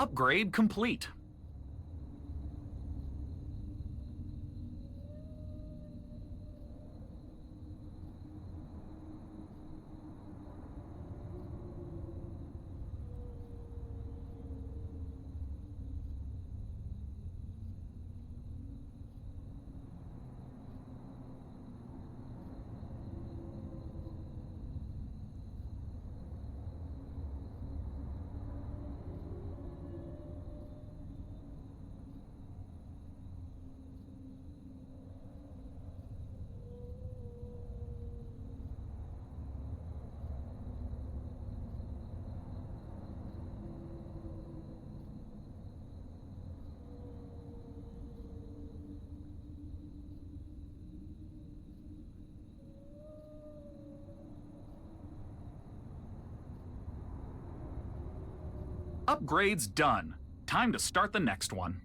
Upgrade complete. Upgrade's done. Time to start the next one.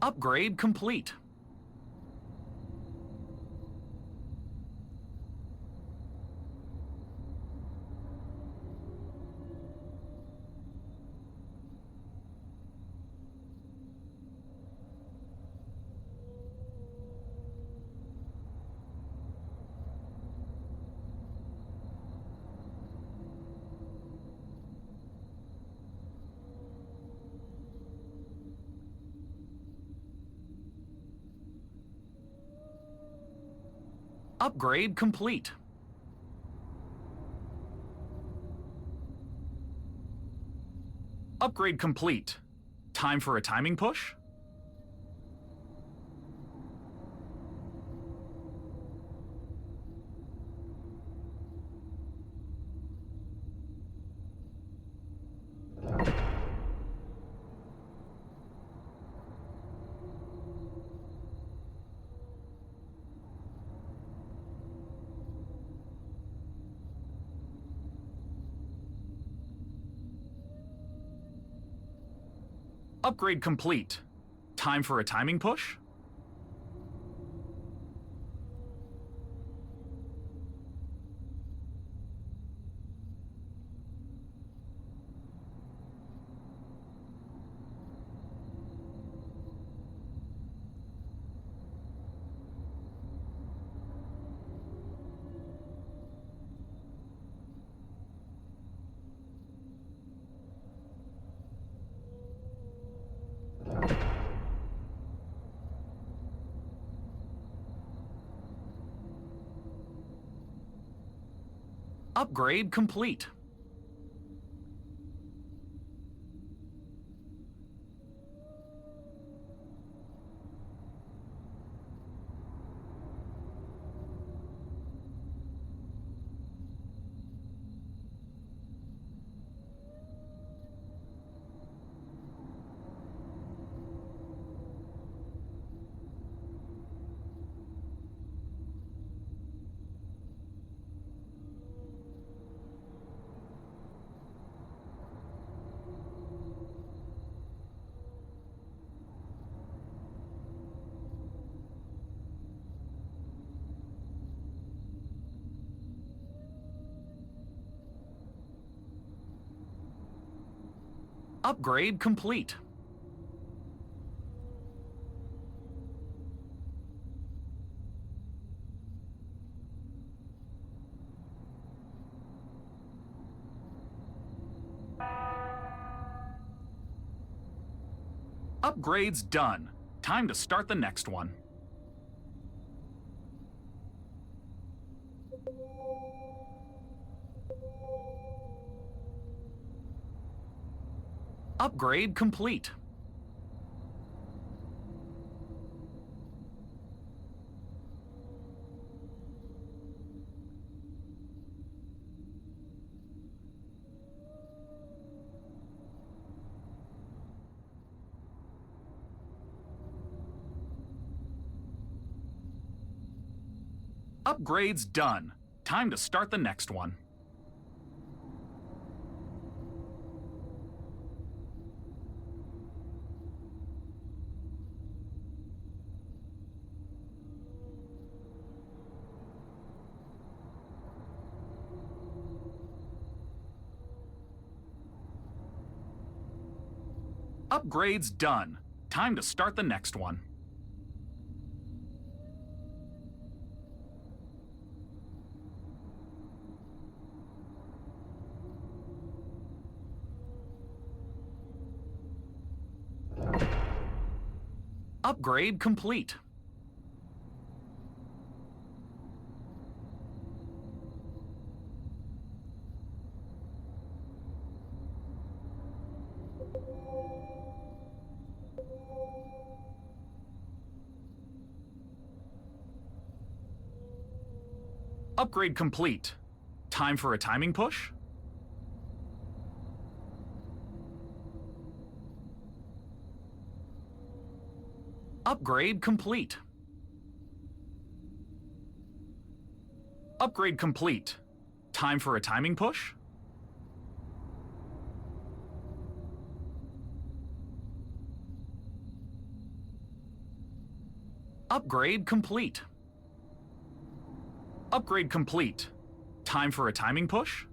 Upgrade complete. Upgrade complete. Upgrade complete. Time for a timing push? Upgrade complete. Time for a timing push? Upgrade complete. Upgrade complete. Upgrade's done. Time to start the next one. Upgrade complete. Upgrade's done. Time to start the next one. Upgrade's done. Time to start the next one. Upgrade complete. Upgrade complete. Time for a timing push? Upgrade complete. Upgrade complete. Time for a timing push? Upgrade complete. Upgrade complete. Time for a timing push?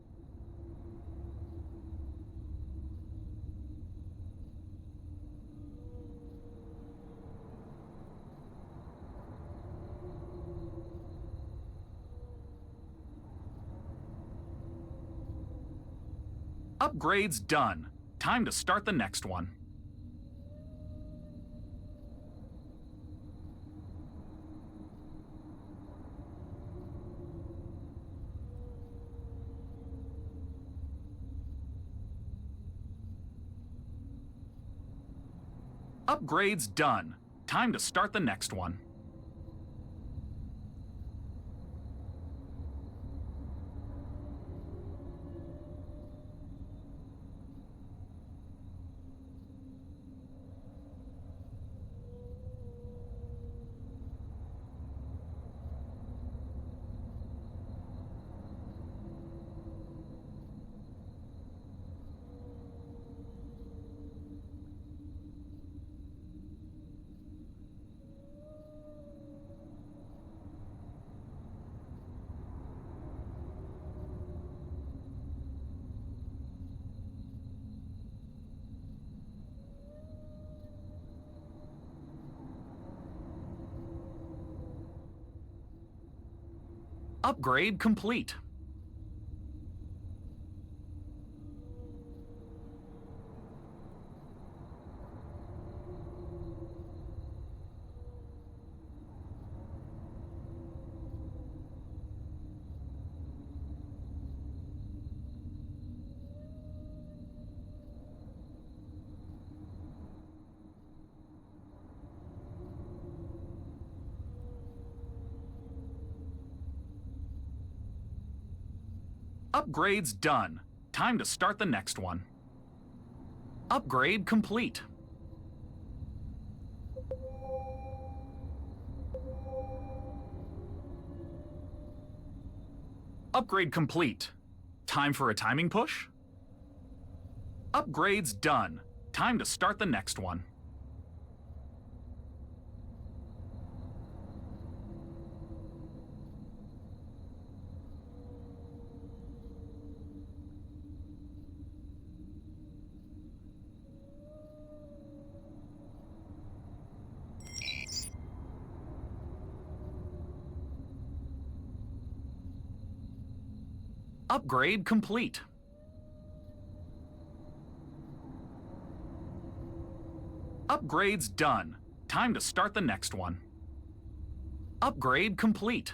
Upgrade's done. Time to start the next one. Upgrade's done. Time to start the next one. Upgrade complete. Upgrade's done. Time to start the next one. Upgrade complete. Upgrade complete. Time for a timing push? Upgrade's done. Time to start the next one. Upgrade complete. Upgrade's done. Time to start the next one. Upgrade complete.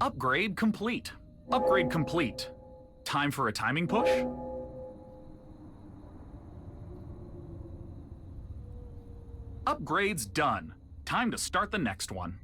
Upgrade complete. Upgrade complete. Time for a timing push? Upgrade's done. Time to start the next one.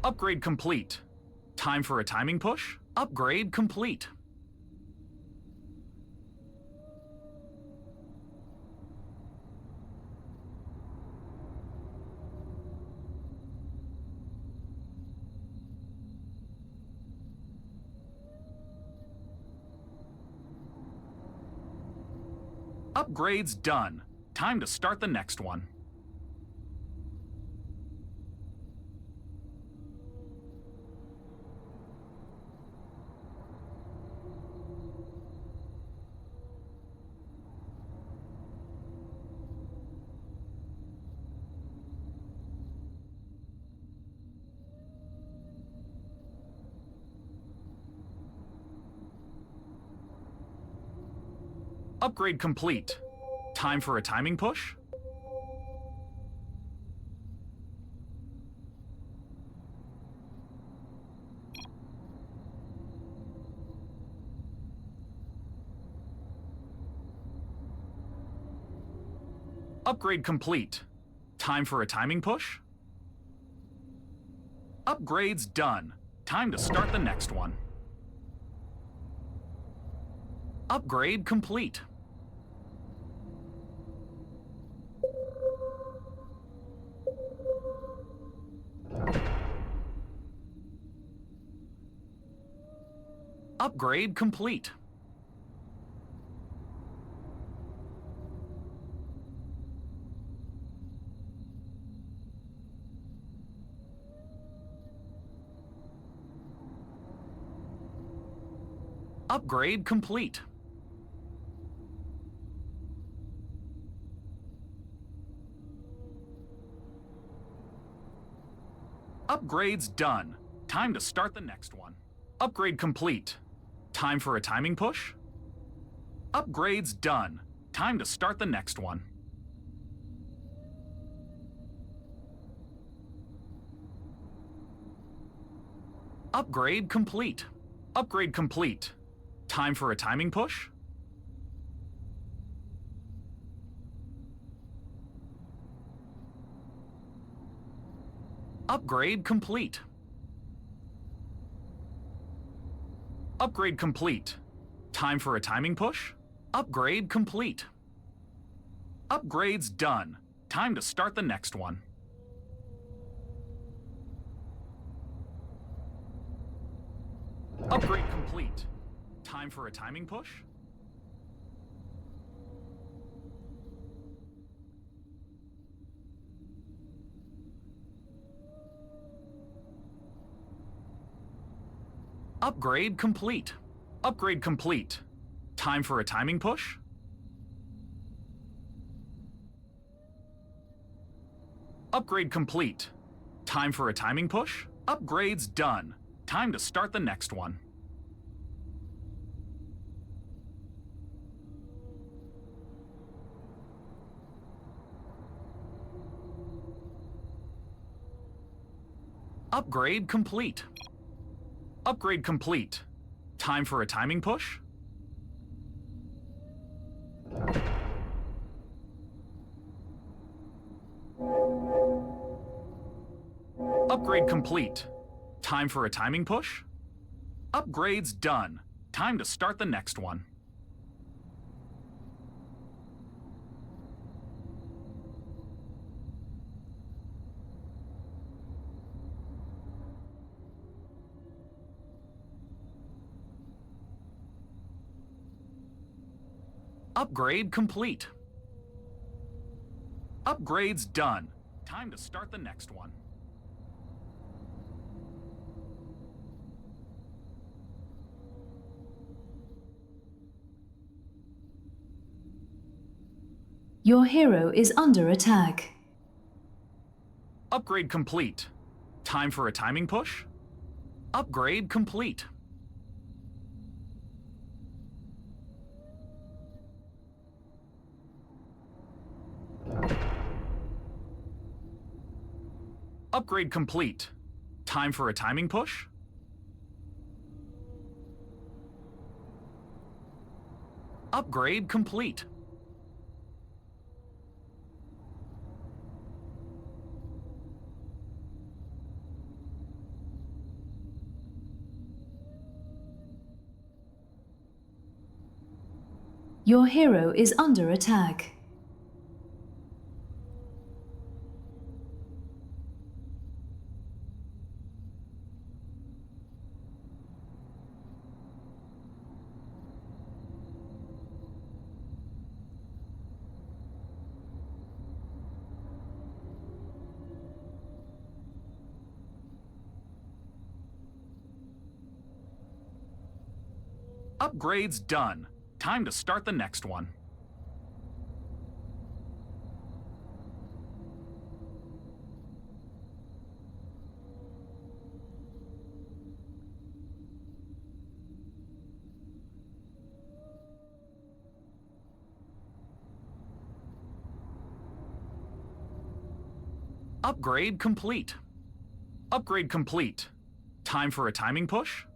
Upgrade complete. Time for a timing push? Upgrade complete. Upgrade's done. Time to start the next one. Upgrade complete. Time for a timing push? Upgrade complete. Time for a timing push? Upgrade's done. Time to start the next one. Upgrade complete. Upgrade complete. Upgrade complete. Upgrade's done. Time to start the next one. Upgrade complete. Time for a timing push? Upgrade's done. Time to start the next one. Upgrade complete. Upgrade complete. Time for a timing push? Upgrade complete. Upgrade complete. Time for a timing push? Upgrade complete. Upgrade's done. Time to start the next one. Upgrade complete. Time for a timing push? Upgrade complete. Upgrade complete. Time for a timing push? Upgrade complete. Time for a timing push? Upgrade's done. Time to start the next one. Upgrade complete. Upgrade complete. Time for a timing push? Upgrade complete. Time for a timing push? Upgrade's done. Time to start the next one. Upgrade complete. Upgrade's done. Time to start the next one. Your hero is under attack. Upgrade complete. Time for a timing push? Upgrade complete. Upgrade complete. Time for a timing push? Upgrade complete. Your hero is under attack. Upgrades done. Time to start the next one. Upgrade complete. Upgrade complete. Time for a timing push?